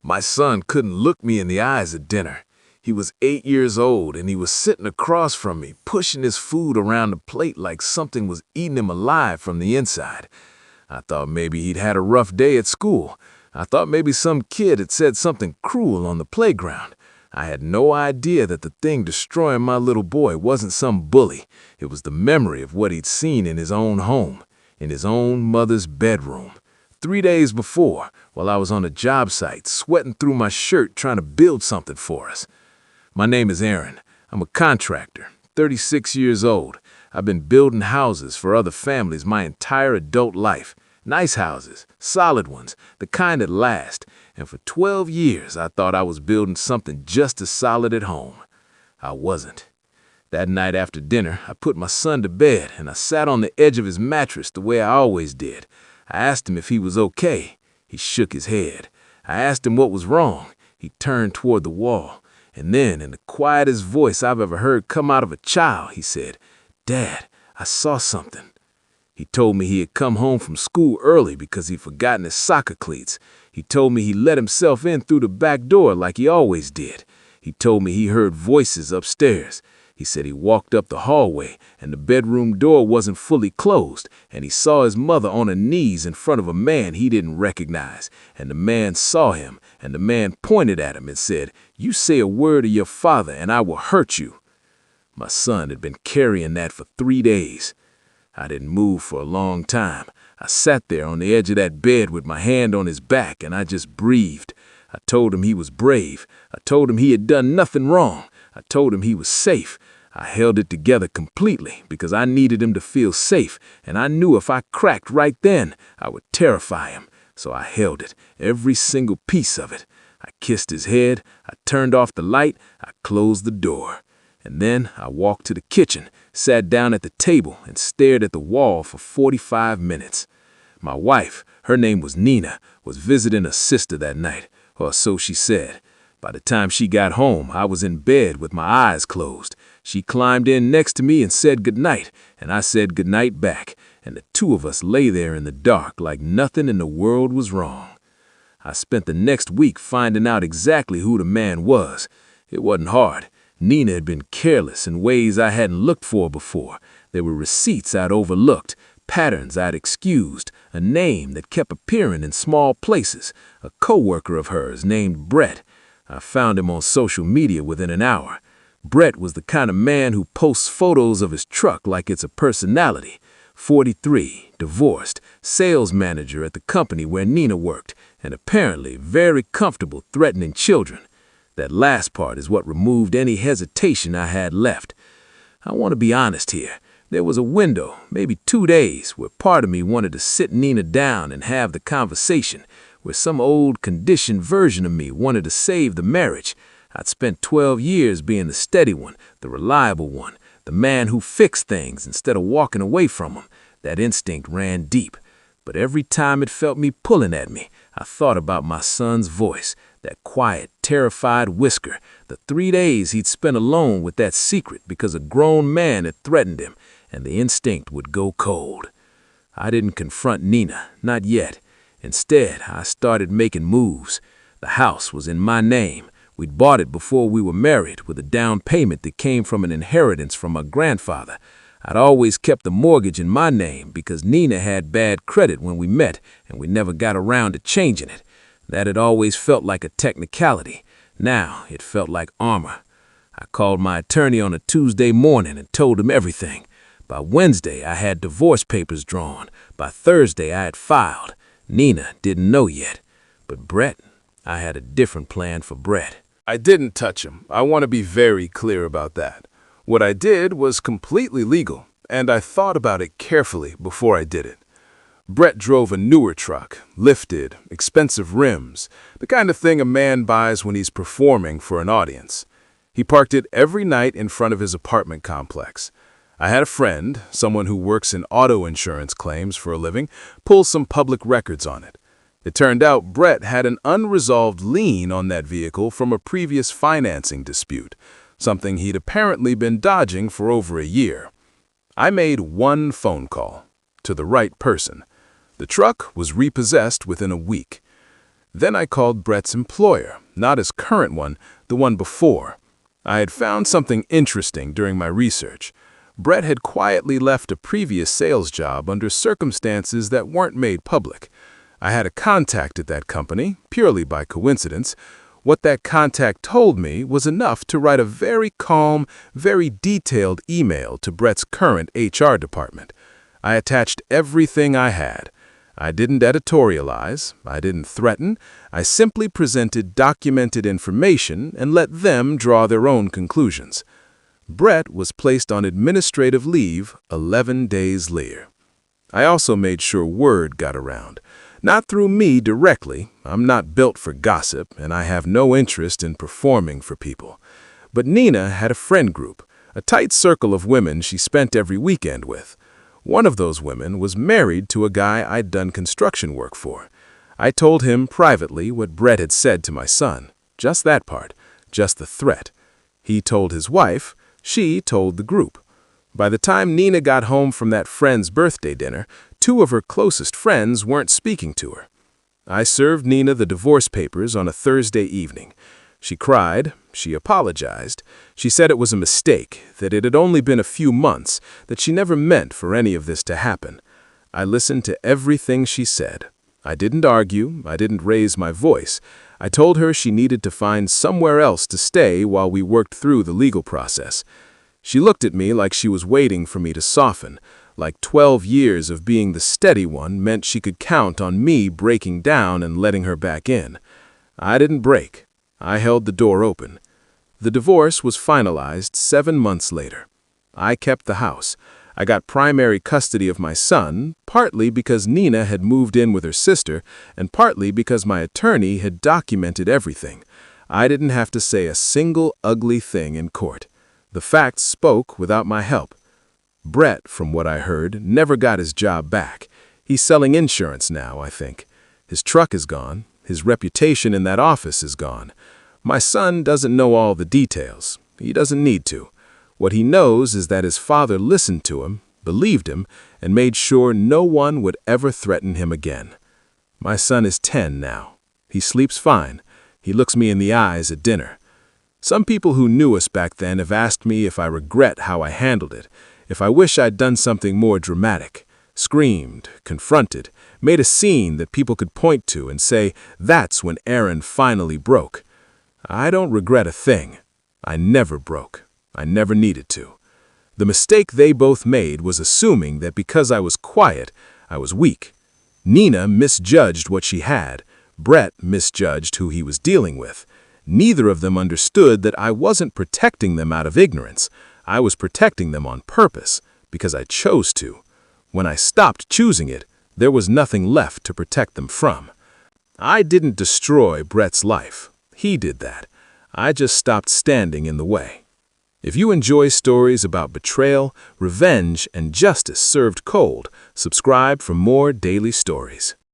My son couldn't look me in the eyes at dinner. He was 8 years old and he was sitting across from me, pushing his food around the plate like something was eating him alive from the inside. I thought maybe he'd had a rough day at school. I thought maybe some kid had said something cruel on the playground. I had no idea that the thing destroying my little boy wasn't some bully. It was the memory of what he'd seen in his own home, in his own mother's bedroom. 3 days before, while I was on a job site, sweating through my shirt trying to build something for us. My name is Aaron. I'm a contractor, 36 years old. I've been building houses for other families my entire adult life. Nice houses, solid ones, the kind that last. And for 12 years, I thought I was building something just as solid at home. I wasn't. That night after dinner, I put my son to bed and I sat on the edge of his mattress the way I always did. I asked him if he was okay. He shook his head. I asked him what was wrong. He turned toward the wall. And then, in the quietest voice I've ever heard come out of a child, he said, "Dad, I saw something." He told me he had come home from school early because he'd forgotten his soccer cleats. He told me he let himself in through the back door like he always did. He told me he heard voices upstairs. He said he walked up the hallway and the bedroom door wasn't fully closed, and he saw his mother on her knees in front of a man he didn't recognize. And the man saw him, and the man pointed at him and said, "You say a word to your father and I will hurt you." My son had been carrying that for 3 days. I didn't move for a long time. I sat there on the edge of that bed with my hand on his back and I just breathed. I told him he was brave. I told him he had done nothing wrong. I told him he was safe. I held it together completely because I needed him to feel safe, and I knew if I cracked right then, I would terrify him. So I held it, every single piece of it. I kissed his head, I turned off the light, I closed the door. And then I walked to the kitchen, sat down at the table, and stared at the wall for 45 minutes. My wife, her name was Nina, was visiting a sister that night, or so she said. By the time she got home, I was in bed with my eyes closed. She climbed in next to me and said goodnight, and I said goodnight back, and the two of us lay there in the dark like nothing in the world was wrong. I spent the next week finding out exactly who the man was. It wasn't hard. Nina had been careless in ways I hadn't looked for before. There were receipts I'd overlooked, patterns I'd excused, a name that kept appearing in small places, a coworker of hers named Brett. I found him on social media within an hour. Brett was the kind of man who posts photos of his truck like it's a personality. 43, divorced, sales manager at the company where Nina worked, and apparently very comfortable threatening children. That last part is what removed any hesitation I had left. I want to be honest here. There was a window, maybe 2 days, where part of me wanted to sit Nina down and have the conversation, where some old conditioned version of me wanted to save the marriage. I'd spent 12 years being the steady one, the reliable one, the man who fixed things instead of walking away from them. That instinct ran deep. But every time it felt me pulling at me, I thought about my son's voice, that quiet, terrified whisper, the 3 days he'd spent alone with that secret because a grown man had threatened him, and the instinct would go cold. I didn't confront Nina, not yet. Instead, I started making moves. The house was in my name. We'd bought it before we were married with a down payment that came from an inheritance from my grandfather. I'd always kept the mortgage in my name because Nina had bad credit when we met and we never got around to changing it. That had always felt like a technicality. Now it felt like armor. I called my attorney on a Tuesday morning and told him everything. By Wednesday, I had divorce papers drawn. By Thursday, I had filed. Nina didn't know yet. But Brett, I had a different plan for Brett. I didn't touch him. I want to be very clear about that. What I did was completely legal, and I thought about it carefully before I did it. Brett drove a newer truck, lifted, expensive rims, the kind of thing a man buys when he's performing for an audience. He parked it every night in front of his apartment complex. I had a friend, someone who works in auto insurance claims for a living, pull some public records on it. It turned out Brett had an unresolved lien on that vehicle from a previous financing dispute, something he'd apparently been dodging for over a year. I made one phone call to the right person. The truck was repossessed within a week. Then I called Brett's employer, not his current one, the one before. I had found something interesting during my research. Brett had quietly left a previous sales job under circumstances that weren't made public. I had a contact at that company, purely by coincidence. What that contact told me was enough to write a very calm, very detailed email to Brett's current HR department. I attached everything I had. I didn't editorialize, I didn't threaten, I simply presented documented information and let them draw their own conclusions. Brett was placed on administrative leave 11 days later. I also made sure word got around. Not through me directly, I'm not built for gossip, and I have no interest in performing for people. But Nina had a friend group, a tight circle of women she spent every weekend with. One of those women was married to a guy I'd done construction work for. I told him privately what Brett had said to my son. Just that part, just the threat. He told his wife, she told the group. By the time Nina got home from that friend's birthday dinner, 2 of her closest friends weren't speaking to her. I served Nina the divorce papers on a Thursday evening. She cried, she apologized. She said it was a mistake, that it had only been a few months, that she never meant for any of this to happen. I listened to everything she said. I didn't argue, I didn't raise my voice. I told her she needed to find somewhere else to stay while we worked through the legal process. She looked at me like she was waiting for me to soften, like 12 years of being the steady one meant she could count on me breaking down and letting her back in. I didn't break. I held the door open. The divorce was finalized 7 months later. I kept the house. I got primary custody of my son, partly because Nina had moved in with her sister, and partly because my attorney had documented everything. I didn't have to say a single ugly thing in court. The facts spoke without my help. Brett, from what I heard, never got his job back. He's selling insurance now, I think. His truck is gone. His reputation in that office is gone. My son doesn't know all the details. He doesn't need to. What he knows is that his father listened to him, believed him, and made sure no one would ever threaten him again. My son is 10 now. He sleeps fine. He looks me in the eyes at dinner. Some people who knew us back then have asked me if I regret how I handled it, if I wish I'd done something more dramatic, screamed, confronted, made a scene that people could point to and say, that's when Aaron finally broke. I don't regret a thing. I never broke. I never needed to. The mistake they both made was assuming that because I was quiet, I was weak. Nina misjudged what she had. Brett misjudged who he was dealing with. Neither of them understood that I wasn't protecting them out of ignorance. I was protecting them on purpose, because I chose to. When I stopped choosing it, there was nothing left to protect them from. I didn't destroy Brett's life. He did that. I just stopped standing in the way. If you enjoy stories about betrayal, revenge, and justice served cold, subscribe for more daily stories.